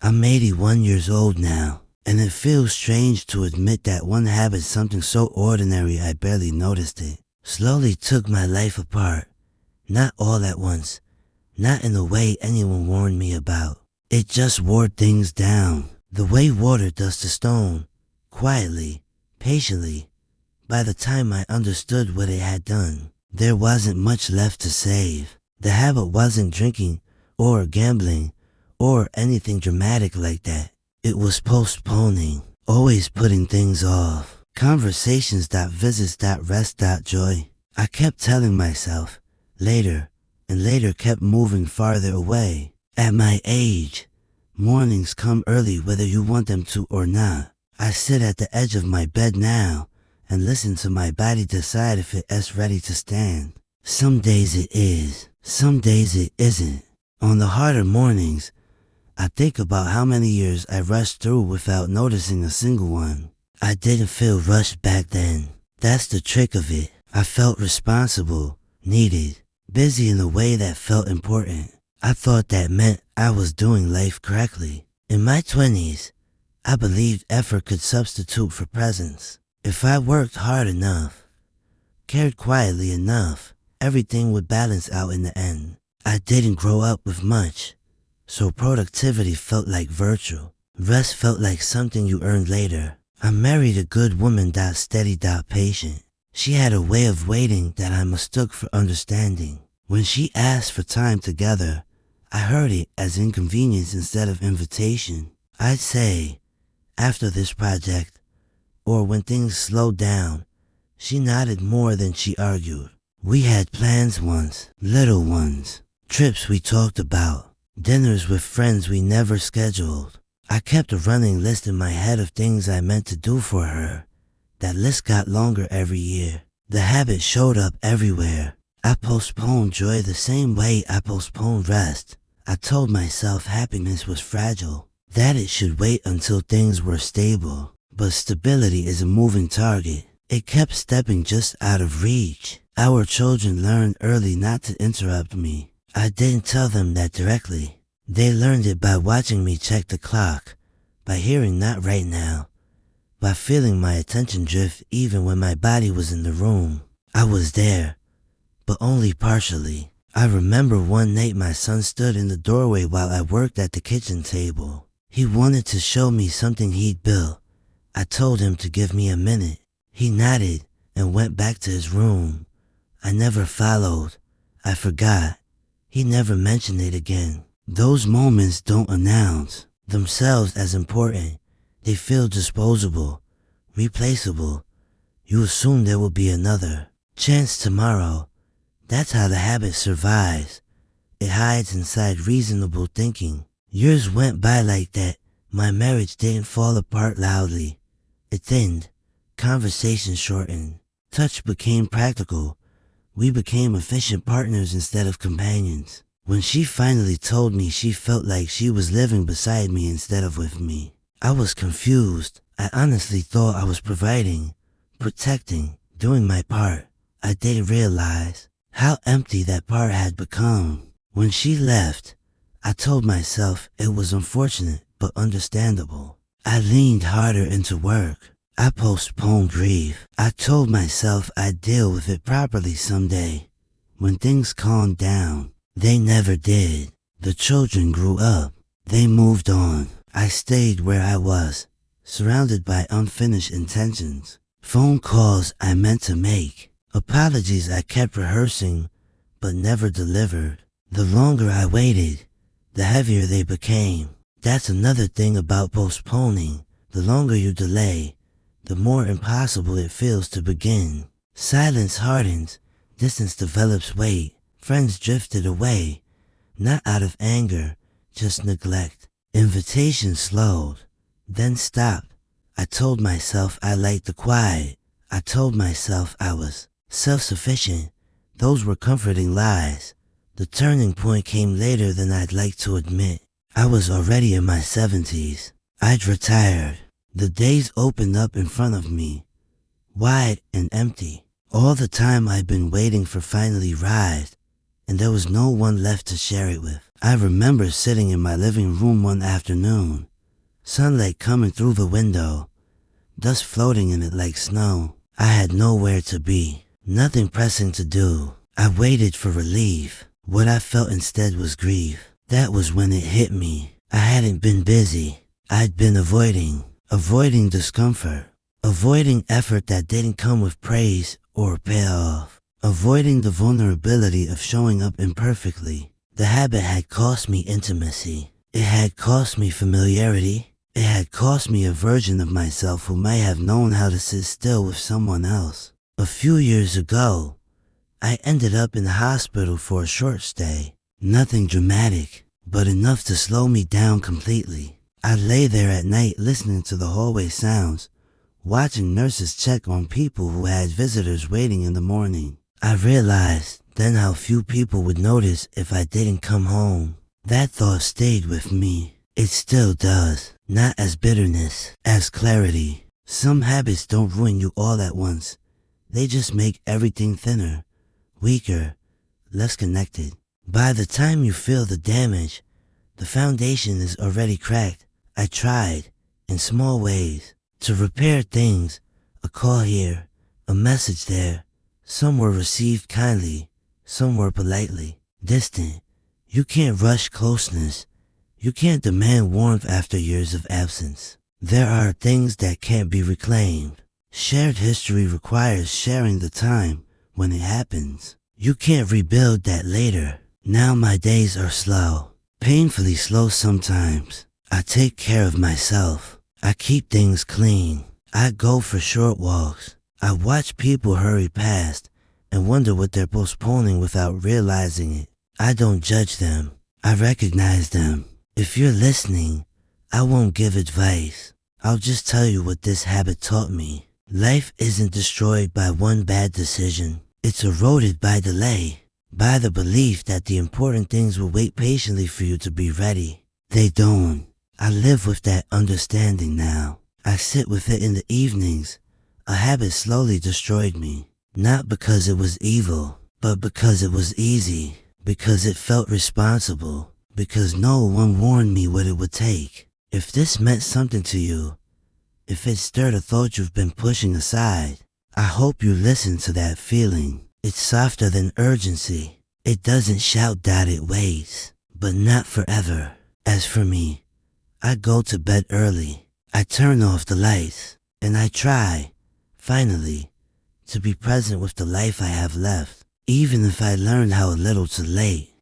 I'm 81 years old now, and it feels strange to admit that one habit, something so ordinary I barely noticed it, slowly took my life apart. Not all at once, not in the way anyone warned me about. It just wore things down, the way water does to stone, quietly, patiently. By the time I understood what it had done, there wasn't much left to save. The habit wasn't drinking or gambling or anything dramatic like that. It was postponing, always putting things off. Conversations, visits, rest, joy. I kept telling myself, later, and later kept moving farther away. At my age, mornings come early whether you want them to or not. I sit at the edge of my bed now and listen to my body decide if it is ready to stand. Some days it is, some days it isn't. On the harder mornings, I think about how many years I rushed through without noticing a single one. I didn't feel rushed back then. That's the trick of it. I felt responsible, needed, busy in a way that felt important. I thought that meant I was doing life correctly. In my 20s, I believed effort could substitute for presence. If I worked hard enough, cared quietly enough, everything would balance out in the end. I didn't grow up with much, so productivity felt like virtue. Rest felt like something you earned later. I married a good woman, steady, patient. She had a way of waiting that I mistook for understanding. When she asked for time together, I heard it as inconvenience instead of invitation. I'd say, after this project, or when things slowed down, she nodded more than she argued. We had plans once, little ones, trips we talked about, dinners with friends we never scheduled. I kept a running list in my head of things I meant to do for her. That list got longer every year. The habit showed up everywhere. I postponed joy the same way I postponed rest. I told myself happiness was fragile, that it should wait until things were stable. But stability is a moving target. It kept stepping just out of reach. Our children learned early not to interrupt me. I didn't tell them that directly. They learned it by watching me check the clock, by hearing not right now, by feeling my attention drift even when my body was in the room. I was there, but only partially. I remember one night my son stood in the doorway while I worked at the kitchen table. He wanted to show me something he'd built. I told him to give me a minute. He nodded and went back to his room. I never followed. I forgot. He never mentioned it again. Those moments don't announce themselves as important. They feel disposable, replaceable. You assume there will be another chance tomorrow. That's how the habit survives. It hides inside reasonable thinking. Years went by like that. My marriage didn't fall apart loudly. It thinned. Conversation shortened. Touch became practical. We became efficient partners instead of companions. When she finally told me she felt like she was living beside me instead of with me, I was confused. I honestly thought I was providing, protecting, doing my part. I didn't realize how empty that part had become. When she left, I told myself it was unfortunate but understandable. I leaned harder into work. I postponed grief. I told myself I'd deal with it properly someday. When things calmed down, they never did. The children grew up. They moved on. I stayed where I was, surrounded by unfinished intentions. Phone calls I meant to make. Apologies I kept rehearsing, but never delivered. The longer I waited, the heavier they became. That's another thing about postponing. The longer you delay, the more impossible it feels to begin. Silence hardens, distance develops weight. Friends drifted away, not out of anger, just neglect. Invitations slowed, then stopped. I told myself I liked the quiet. I told myself I was self-sufficient. Those were comforting lies. The turning point came later than I'd like to admit. I was already in my 70s. I'd retired. The days opened up in front of me, wide and empty. All the time I'd been waiting for finally arrived, and there was no one left to share it with. I remember sitting in my living room one afternoon, sunlight coming through the window, dust floating in it like snow. I had nowhere to be, nothing pressing to do. I waited for relief. What I felt instead was grief. That was when it hit me. I hadn't been busy. I'd been avoiding discomfort, avoiding effort that didn't come with praise or payoff, avoiding the vulnerability of showing up imperfectly. The habit had cost me intimacy. It had cost me familiarity. It had cost me a version of myself who might have known how to sit still with someone else. A few years ago, I ended up in the hospital for a short stay. Nothing dramatic, but enough to slow me down completely. I lay there at night listening to the hallway sounds, watching nurses check on people who had visitors waiting in the morning. I realized then how few people would notice if I didn't come home. That thought stayed with me. It still does. Not as bitterness, as clarity. Some habits don't ruin you all at once. They just make everything thinner, weaker, less connected. By the time you feel the damage, the foundation is already cracked. I tried, in small ways, to repair things. A call here, a message there. Some were received kindly, some were politely distant. You can't rush closeness. You can't demand warmth after years of absence. There are things that can't be reclaimed. Shared history requires sharing the time when it happens. You can't rebuild that later. Now my days are slow, painfully slow sometimes. I take care of myself. I keep things clean. I go for short walks. I watch people hurry past and wonder what they're postponing without realizing it. I don't judge them. I recognize them. If you're listening, I won't give advice. I'll just tell you what this habit taught me. Life isn't destroyed by one bad decision. It's eroded by delay, by the belief that the important things will wait patiently for you to be ready. They don't. I live with that understanding now. I sit with it in the evenings. A habit slowly destroyed me. Not because it was evil, but because it was easy. Because it felt responsible. Because no one warned me what it would take. If this meant something to you, if it stirred a thought you've been pushing aside, I hope you listen to that feeling. It's softer than urgency. It doesn't shout that it waits, but not forever. As for me, I go to bed early. I turn off the lights, and I try, finally, to be present with the life I have left, even if I learn how a little too late.